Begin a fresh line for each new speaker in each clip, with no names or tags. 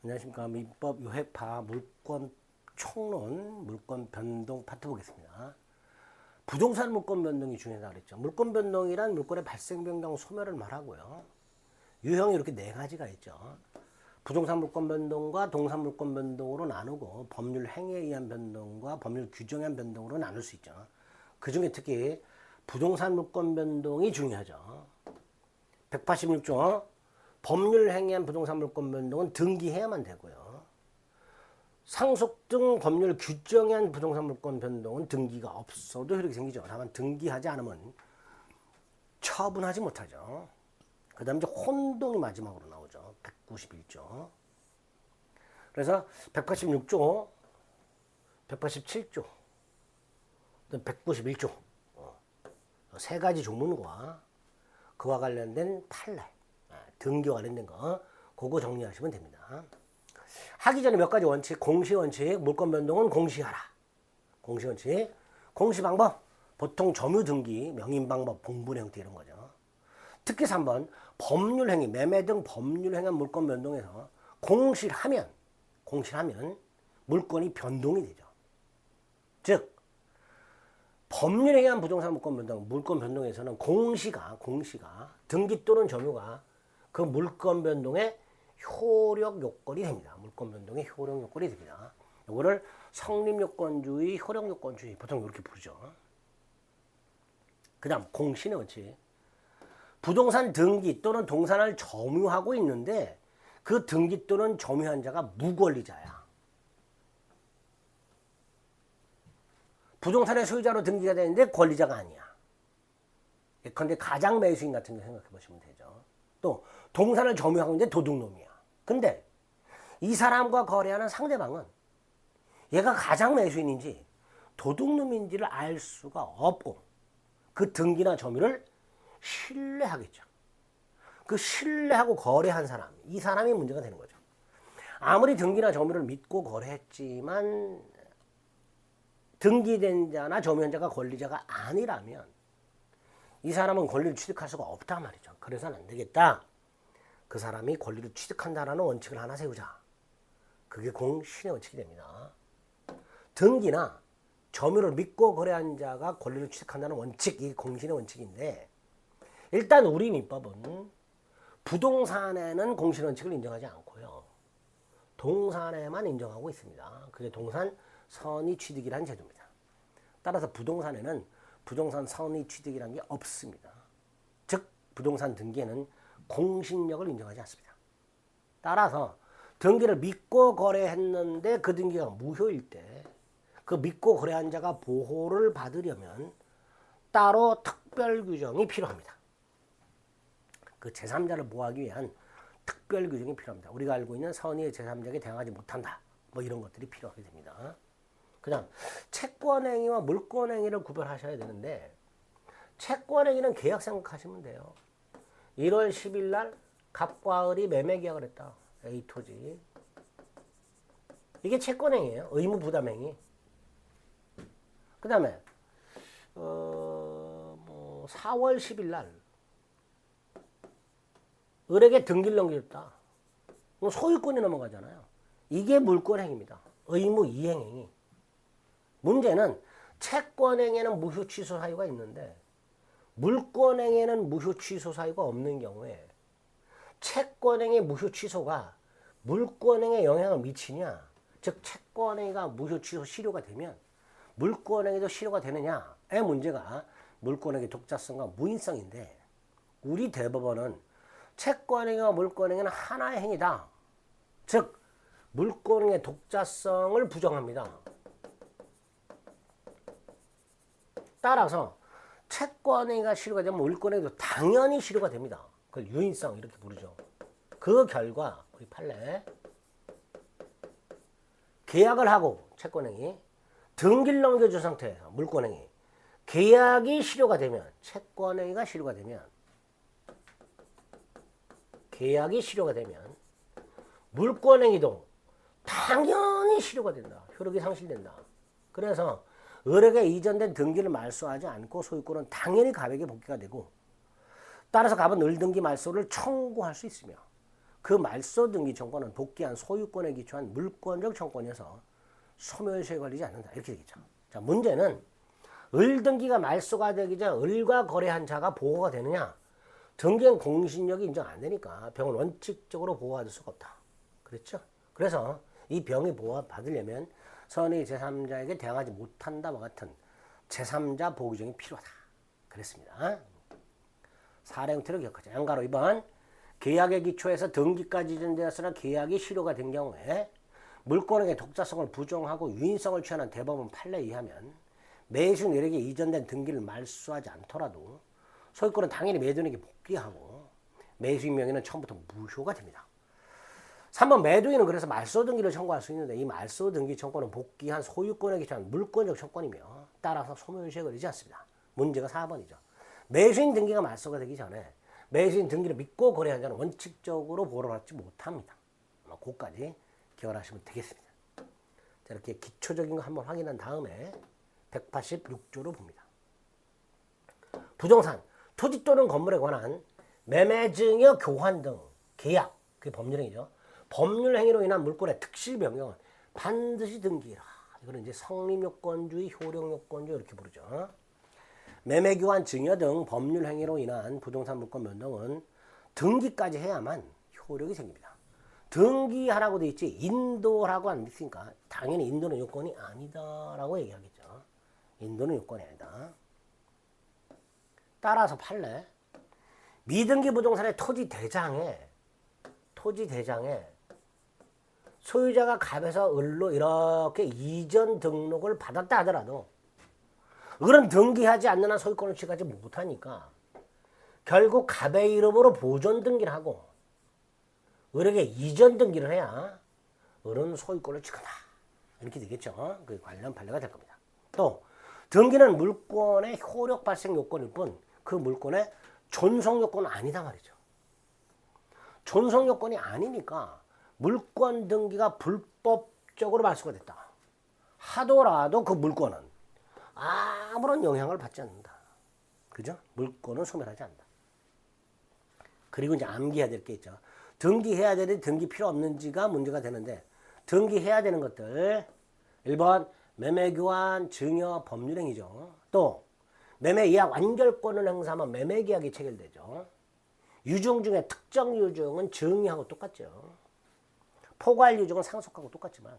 안녕하십니까. 민법 요해파 물권 총론 물권 변동 파트 보겠습니다. 부동산 물권 변동이 중요하다고 그랬죠. 물권 변동이란 물권의 발생 변경 소멸을 말하고요. 유형이 이렇게 네 가지가 있죠. 부동산 물권 변동과 동산 물권 변동으로 나누고 법률 행위에 의한 변동과 법률 규정에 의한 변동으로 나눌 수 있죠. 그 중에 특히 부동산 물권 변동이 중요하죠. 186조 법률 행위에 의한 부동산 물권 변동은 등기해야만 되고요. 상속 등 법률 규정에 의한 부동산 물권 변동은 등기가 없어도 이렇게 생기죠. 다만 등기하지 않으면 처분하지 못하죠. 그 다음에 이제 혼동이 마지막으로 나오죠. 191조. 그래서 186조, 187조, 191조 세 가지 조문과 그와 관련된 판례, 등기와 관련된 거 그거 정리하시면 됩니다. 하기 전에 몇 가지 원칙, 공시원칙, 물권 변동은 공시하라. 공시원칙, 공시방법, 보통 점유등기, 명인방법, 봉분 형태 이런 거죠. 특히 3번, 법률행위, 매매 등 법률행위 물권 변동에서 공시하면 물권이 변동이 되죠. 즉, 법률행위한 부동산 물권 변동, 물권 변동에서는 공시가 등기 또는 점유가 그 물권 변동의 효력 요건이 됩니다. 물권 변동의 효력 요건이 됩니다. 이거를 성립요건주의, 효력요건주의 보통 이렇게 부르죠. 그 다음 공시는 원칙. 부동산 등기 또는 동산을 점유하고 있는데 그 등기 또는 점유한 자가 무권리자야. 부동산의 소유자로 등기가 되는데 권리자가 아니야. 예컨대 가장 매수인 같은 거 생각해 보시면 되죠. 또 동산을 점유하고 있는데 도둑놈이야. 근데 이 사람과 거래하는 상대방은 얘가 가장 매수인인지 도둑놈인지를 알 수가 없고 그 등기나 점유를 신뢰하겠죠. 그 신뢰하고 거래한 사람, 이 사람이 문제가 되는 거죠. 아무리 등기나 점유를 믿고 거래했지만 등기된 자나 점유한 자가 권리자가 아니라면 이 사람은 권리를 취득할 수가 없단 말이죠. 그래서는 안 되겠다. 그 사람이 권리를 취득한다라는 원칙을 하나 세우자. 그게 공신의 원칙이 됩니다. 등기나 점유를 믿고 거래한 자가 권리를 취득한다는 원칙, 이게 공신의 원칙인데 일단 우리 민법은 부동산에는 공신 원칙을 인정하지 않고요. 동산에만 인정하고 있습니다. 그게 동산 선의 취득이라는 제도입니다. 따라서 부동산에는 부동산 선의 취득이라는 게 없습니다. 즉 부동산 등기에는 공신력을 인정하지 않습니다. 따라서 등기를 믿고 거래했는데 그 등기가 무효일 때 그 믿고 거래한 자가 보호를 받으려면 따로 특별 규정이 필요합니다. 그 제3자를 보호하기 위한 특별 규정이 필요합니다. 우리가 알고 있는 선의의 제3자에게 대항하지 못한다. 뭐 이런 것들이 필요하게 됩니다. 그 다음 채권행위와 물권행위를 구별하셔야 되는데 채권행위는 계약 생각하시면 돼요. 1월 10일 날 갑과 을이 매매 계약을 했다. A토지. 이게 채권행위예요. 의무부담행위. 그 다음에 4월 10일 날 을에게 등기를 넘겨줬다. 소유권이 넘어가잖아요. 이게 물권행위입니다. 의무이행행위. 문제는 채권행위에는 무효 취소 사유가 있는데 물권행위에는 무효 취소 사유가 없는 경우에 채권행위 무효 취소가 물권행위에 영향을 미치냐, 즉 채권행위가 무효 취소 실효가 되면 물권행위도 실효가 되느냐의 문제가 물권행위 독자성과 무인성인데 우리 대법원은 채권행위와 물권행위는 하나의 행위다. 즉 물권행위의 독자성을 부정합니다. 따라서 채권행위가 실효가 되면 물권행위도 당연히 실효가 됩니다. 그걸 유인성 이렇게 부르죠. 그 결과 우리 판례 계약을 하고 채권행위 등기를 넘겨준 상태에서 물권행위 계약이 실효가 되면 채권행위가 실효가 되면 계약이 실효가 되면 물권행위도 당연히 실효가 된다. 효력이 상실된다. 그래서 을에게 이전된 등기를 말소하지 않고 소유권은 당연히 갑에게 복귀가 되고 따라서 갑은 을 등기 말소를 청구할 수 있으며 그 말소등기 청구는 복귀한 소유권에 기초한 물권적 청구권이어서 소멸시효에 걸리지 않는다. 이렇게 되겠죠. 자, 문제는 을등기가 말소가 되기 전 을과 거래한 자가 보호가 되느냐? 등기엔 공신력이 인정 안 되니까 병은 원칙적으로 보호받을 수가 없다. 그랬죠? 그래서 이 병이 보호받으려면 선의 제3자에게 대항하지 못한다와 같은 제3자 보호 규정이 필요하다. 그랬습니다. 사례 형태로 기억하자. 양가로 2번 계약의 기초에서 등기까지 이전되었으나 계약이 실효가 된 경우에 물권에게 독자성을 부정하고 유인성을 취하는 대법원 판례에 의하면 매수 내력에 이전된 등기를 말소하지 않더라도 소유권은 당연히 매도인에게 복귀하고 매수인 명의는 처음부터 무효가 됩니다. 3번 매도인은 그래서 말소 등기를 청구할 수 있는데 이 말소 등기 청구는 복귀한 소유권에 기초한 물권적 청구이며 따라서 소멸시효에 걸리지 않습니다. 문제가 4번이죠. 매수인 등기가 말소가 되기 전에 매수인 등기를 믿고 거래한 자는 원칙적으로 보호를 받지 못합니다. 그것까지 기억하시면 되겠습니다. 자, 이렇게 기초적인 거 한번 확인한 다음에 186조로 봅니다. 부동산, 토지 또는 건물에 관한 매매 증여 교환 등 계약, 그게 법률행위죠. 법률 행위로 인한 물권의 특실 변경은 반드시 등기라. 이거는 이제 성립요건주의, 효력요건주의 이렇게 부르죠. 매매 교환 증여 등 법률 행위로 인한 부동산 물권 변동은 등기까지 해야만 효력이 생깁니다. 등기하라고 돼 있지 인도라고 안 있으니까 당연히 인도는 요건이 아니다라고 얘기하겠죠. 인도는 요건이 아니다. 따라서 판례 미등기 부동산의 토지 대장에 소유자가 갑에서 을로 이렇게 이전 등록을 받았다 하더라도 을은 등기하지 않는 한 소유권을 취득하지 못하니까 결국 갑의 이름으로 보존 등기를 하고 을에게 이전 등기를 해야 을은 소유권을 취득한다. 이렇게 되겠죠. 그 관련 판례가 될 겁니다. 또 등기는 물권의 효력 발생 요건일 뿐 그 물권의 존속 요건은 아니다 말이죠. 존속 요건이 아니니까 물권 등기가 불법적으로 말소가 됐다 하더라도 그 물권은 아무런 영향을 받지 않는다. 그죠? 물권은 소멸하지 않는다. 그리고 이제 암기해야 될 게 있죠. 등기해야 되는지 등기 필요 없는지가 문제가 되는데 등기해야 되는 것들 1번 매매교환 증여 법률행위죠. 또 매매예약 완결권을 행사하면 매매계약이 체결되죠. 유증 중에 특정 유증은 증여하고 똑같죠. 포괄 유증은 상속하고 똑같지만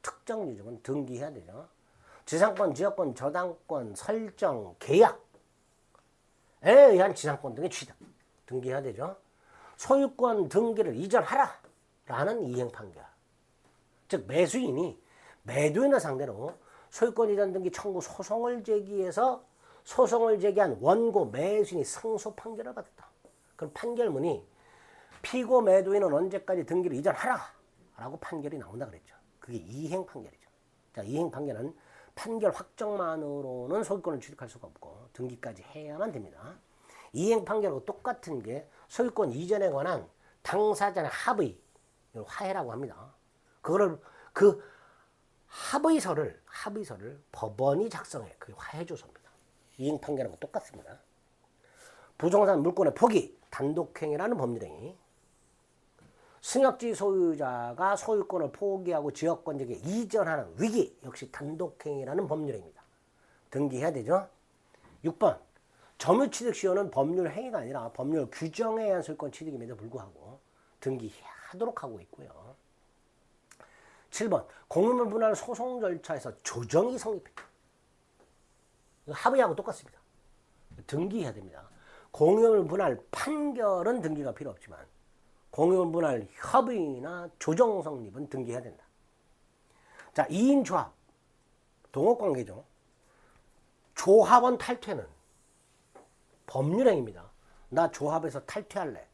특정 유증은 등기해야 되죠. 지상권, 지역권, 저당권, 설정, 계약에 의한 지상권 등의 취득 등기해야 되죠. 소유권 등기를 이전하라 라는 이행 판결. 즉 매수인이 매도인을 상대로 소유권 이전 등기 청구 소송을 제기해서 소송을 제기한 원고 매수인이 승소 판결을 받았다. 그럼 판결문이 피고 매도인은 언제까지 등기를 이전하라 라고 판결이 나온다 그랬죠. 그게 이행 판결이죠. 자, 이행 판결은 판결 확정만으로는 소유권을 취득할 수가 없고 등기까지 해야만 됩니다. 이행 판결하고 똑같은 게 소유권 이전에 관한 당사자의 합의, 화해라고 합니다. 그거를 그 합의서를 법원이 작성해. 그게 화해조서입니다. 이행 판결하고 똑같습니다. 부동산 물권의 포기, 단독행위라는 법률행위. 승역지 소유자가 소유권을 포기하고 지역권적에 이전하는 위기, 역시 단독행위라는 법률행위입니다. 등기해야 되죠. 6번 점유취득시효는 법률 행위가 아니라 법률 규정에 의한 소유권 취득임에도 불구하고 등기하도록 하고 있고요. 7번 공유물 분할 소송 절차에서 조정이 성립했다. 합의하고 똑같습니다. 등기해야 됩니다. 공유물 분할 판결은 등기가 필요 없지만 공유물 분할 협의나 조정 성립은 등기해야 된다. 자, 2인 조합, 동업관계죠. 조합원 탈퇴는 법률행위입니다. 나 조합에서 탈퇴할래.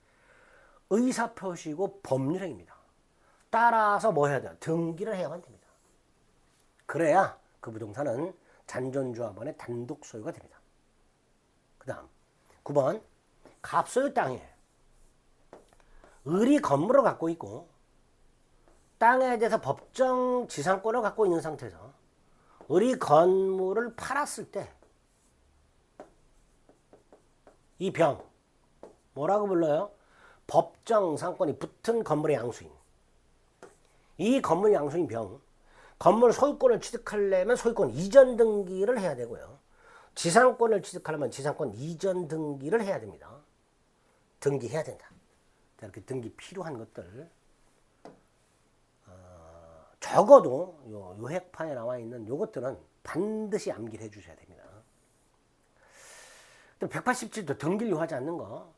의사표시고 법률행위입니다. 따라서 뭐 해야 돼요? 등기를 해야만 됩니다. 그래야 그 부동산은 잔존조합원의 단독 소유가 됩니다. 그 다음 9번 갑소유 땅에 을이 건물을 갖고 있고 땅에 대해서 법정 지상권을 갖고 있는 상태에서 을이 건물을 팔았을 때 이 병 뭐라고 불러요? 법정 상권이 붙은 건물의 양수인. 이 건물 양수인 병, 건물 소유권을 취득하려면 소유권 이전 등기를 해야 되고요. 지상권을 취득하려면 지상권 이전 등기를 해야 됩니다. 등기해야 된다. 이렇게 등기 필요한 것들 적어도 요 핵판에 나와 있는 요것들은 반드시 암기를 해주셔야 됩니다. 187도 등기를 요하지 않는 거,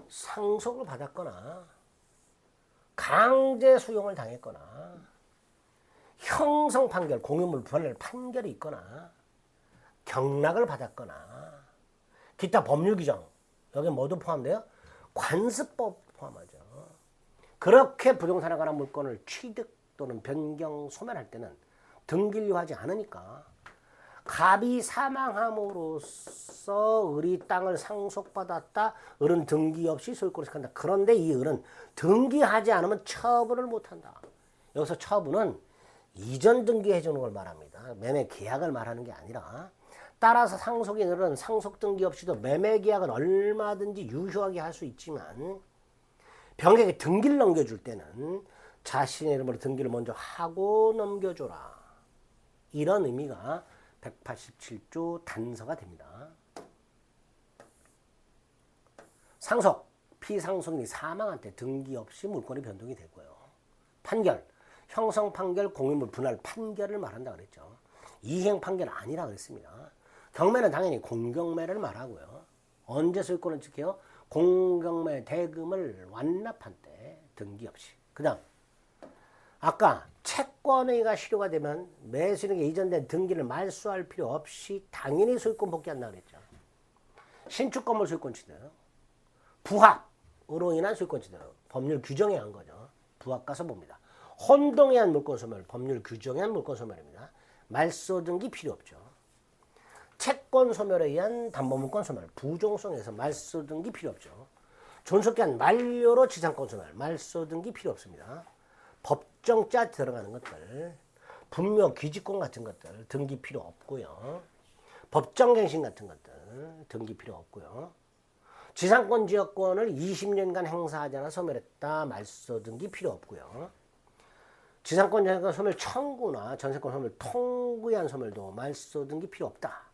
상속을 받았거나 강제 수용을 당했거나 형성 판결, 공유물 분할 판결이 있거나 경락을 받았거나 기타 법률 규정, 여기 모두 포함돼요. 관습법 포함하죠. 그렇게 부동산에 관한 물건을 취득 또는 변경, 소멸할 때는 등기를 요하지 않으니까 갑이 사망함으로써 을이 땅을 상속받았다. 을은 등기 없이 소유권을 취득한다. 그런데 이 을은 등기하지 않으면 처분을 못한다. 여기서 처분은 이전 등기해 주는 걸 말합니다. 매매 계약을 말하는 게 아니라, 따라서 상속인 을은 상속 등기 없이도 매매 계약은 얼마든지 유효하게 할 수 있지만 병에게 등기를 넘겨줄 때는 자신의 이름으로 등기를 먼저 하고 넘겨줘라. 이런 의미가 187조 단서가 됩니다. 상속, 피상속인이 사망한 때 등기 없이 물권이 변동이 되고요. 판결, 형성 판결, 공유물 분할 판결을 말한다 그랬죠. 이행 판결 아니라 그랬습니다. 경매는 당연히 공경매를 말하고요. 언제 소유권을 지켜요? 공경매 대금을 완납한 때 등기 없이. 그 다음 아까 채권행위가 실효가 되면 매수인에게 이전된 등기를 말소할 필요 없이 당연히 소유권 복귀한다 그랬죠. 신축 건물 소유권 취득, 부합으로 인한 소유권 취득, 법률 규정에 의한 거죠. 부합 가서 봅니다. 혼동에 의한 물권 소멸, 법률 규정에 의한 물권 소멸입니다. 말소 등기 필요 없죠. 채권 소멸에 의한 담보물권 소멸, 부종성에서 말소 등기 필요 없죠. 존속기한 만료로 지상권 소멸, 말소 등기 필요 없습니다. 법정자 들어가는 것들, 분묘 귀지권 같은 것들 등기 필요 없고요. 법정갱신 같은 것들 등기 필요 없고요. 지상권 지역권을 20년간 행사하지 않아 소멸했다, 말소 등기 필요 없고요. 지상권 전세권 소멸 청구나 전세권 소멸 통구에 한 소멸도 말소 등기 필요 없다.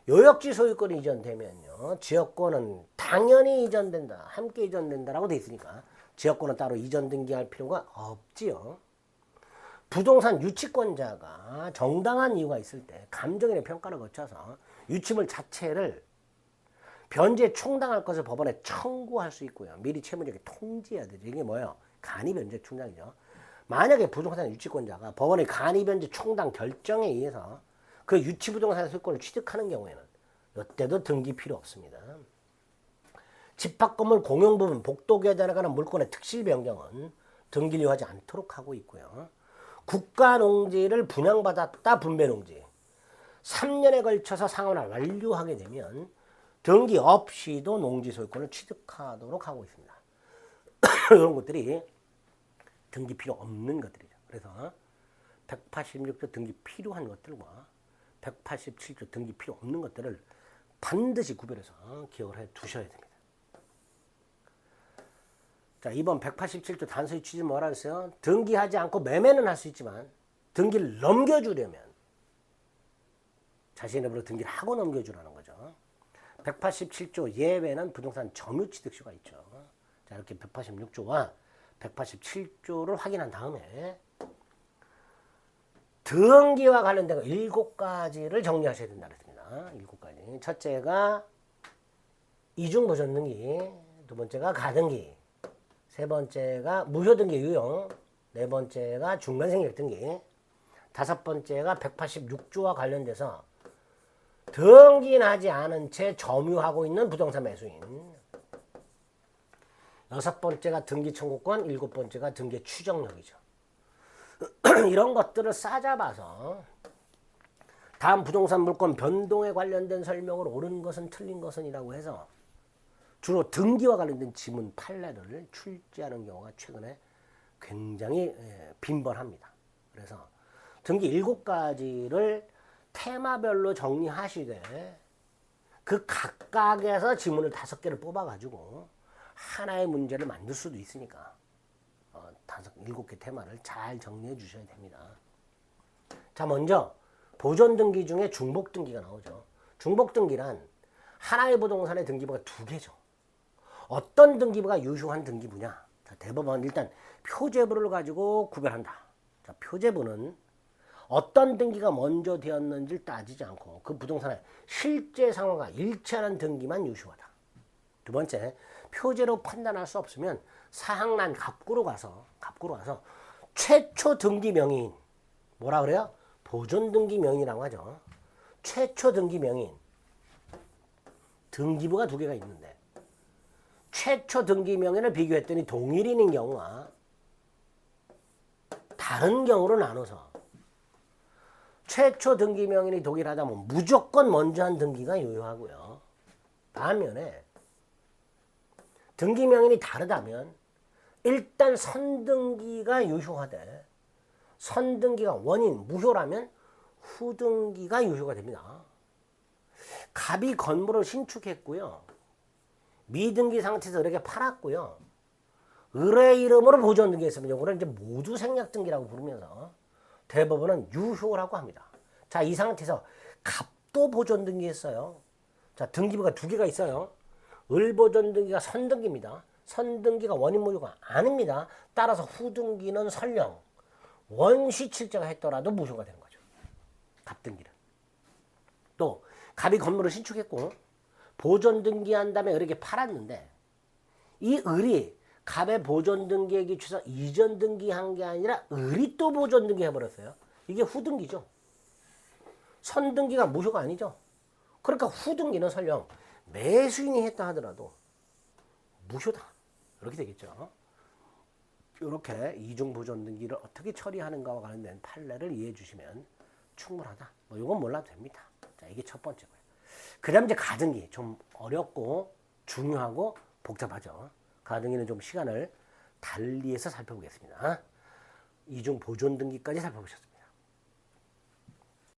요역지 소유권이 이전되면요, 지역권은 당연히 이전된다, 함께 이전된다라고 돼 있으니까 지역권은 따로 이전 등기할 필요가 없지요. 부동산 유치권자가 정당한 이유가 있을 때 감정인의 평가를 거쳐서 유치물 자체를 변제 총당할 것을 법원에 청구할 수 있고요. 미리 채무자에게 통지해야 되죠. 이게 뭐예요? 간이 변제 총당이죠. 만약에 부동산 유치권자가 법원의 간이 변제 총당 결정에 의해서 그 유치 부동산 소유권을 취득하는 경우에는 이때도 등기 필요 없습니다. 집합건물 공용부분 복도계단에 관한 물권의 특실 변경은 등기를 요하지 않도록 하고 있고요. 국가농지를 분양받았다, 분배농지 3년에 걸쳐서 상환을 완료하게 되면 등기 없이도 농지 소유권을 취득하도록 하고 있습니다. 이런 것들이 등기 필요 없는 것들이죠. 그래서 186조 등기 필요한 것들과 187조 등기 필요 없는 것들을 반드시 구별해서 기억을 해 두셔야 됩니다. 자, 이번 187조 단서의 취지는 뭐라 했어요? 등기하지 않고 매매는 할 수 있지만 등기를 넘겨주려면 자신의 이름으로 등기를 하고 넘겨주라는 거죠. 187조 예외는 부동산 점유취득시효가 있죠. 자, 이렇게 186조와 187조를 확인한 다음에 등기와 관련된 7가지를 정리하셔야 된다 그랬습니다. 7가지. 첫째가 이중보존 등기, 두 번째가 가등기, 세 번째가 무효등기 유용, 네 번째가 중간생략 등기, 다섯 번째가 186조와 관련돼서 등기하지 않은 채 점유하고 있는 부동산 매수인, 여섯 번째가 등기 청구권, 일곱 번째가 등기 추정력이죠. 이런 것들을 싸잡아서 다음 부동산 물권 변동에 관련된 설명으로 옳은 것은 틀린 것은이라고 해서 주로 등기와 관련된 지문 판례를 출제하는 경우가 최근에 굉장히 빈번합니다. 그래서 등기 7가지를 테마별로 정리하시되 그 각각에서 지문을 5개를 뽑아가지고 하나의 문제를 만들 수도 있으니까 7개 테마를 잘 정리해 주셔야 됩니다. 자, 먼저 보존등기 중에 중복등기가 나오죠. 중복등기란 하나의 부동산의 등기부가 2개죠. 어떤 등기부가 유효한 등기부냐? 자, 대법원 일단 표제부를 가지고 구별한다. 자, 표제부는 어떤 등기가 먼저 되었는지를 따지지 않고 그 부동산의 실제 상황과 일치하는 등기만 유효하다. 두 번째, 표제로 판단할 수 없으면 사항란 갑구로 가서 최초 등기 명의인, 뭐라 그래요? 보존 등기 명의라고 하죠. 최초 등기 명의인. 등기부가 2개가 있는데 최초 등기 명의를 비교했더니 동일인인 경우와 다른 경우로 나눠서 최초 등기 명의인이 동일하다면 무조건 먼저 한 등기가 유효하고요. 반면에 등기 명의인이 다르다면 일단 선등기가 유효하되 선등기가 원인 무효라면 후등기가 유효가 됩니다. 갑이 건물을 신축했고요. 미등기 상태에서 이렇게 팔았고요. 을의 이름으로 보존 등기했으면 이거를 이제 모두 생략 등기라고 부르면서 대법원은 유효라고 합니다. 자, 이 상태에서 갑도 보존 등기했어요. 자, 등기부가 2개가 있어요. 을 보존 등기가 선등기입니다. 선등기가 원인 무효가 아닙니다. 따라서 후등기는 설령 원시칠제가 했더라도 무효가 되는 거죠. 갑등기는. 또 갑이 건물을 신축했고 보존 등기한 다음에 을에게 팔았는데 이 을이 갑의 보존 등기에 기초해서 이전 등기한 게 아니라 을이 또 보존 등기 해버렸어요. 이게 후등기죠. 선등기가 무효가 아니죠. 그러니까 후등기는 설령 매수인이 했다 하더라도 무효다. 이렇게 되겠죠. 이렇게 이중 보존 등기를 어떻게 처리하는가와 관련된 판례를 이해해 주시면 충분하다. 뭐 이건 몰라도 됩니다. 자, 이게 첫 번째고요. 그 다음 이제 가등기. 좀 어렵고 중요하고 복잡하죠. 가등기는 좀 시간을 달리해서 살펴보겠습니다. 이중 보존 등기까지 살펴보셨습니다.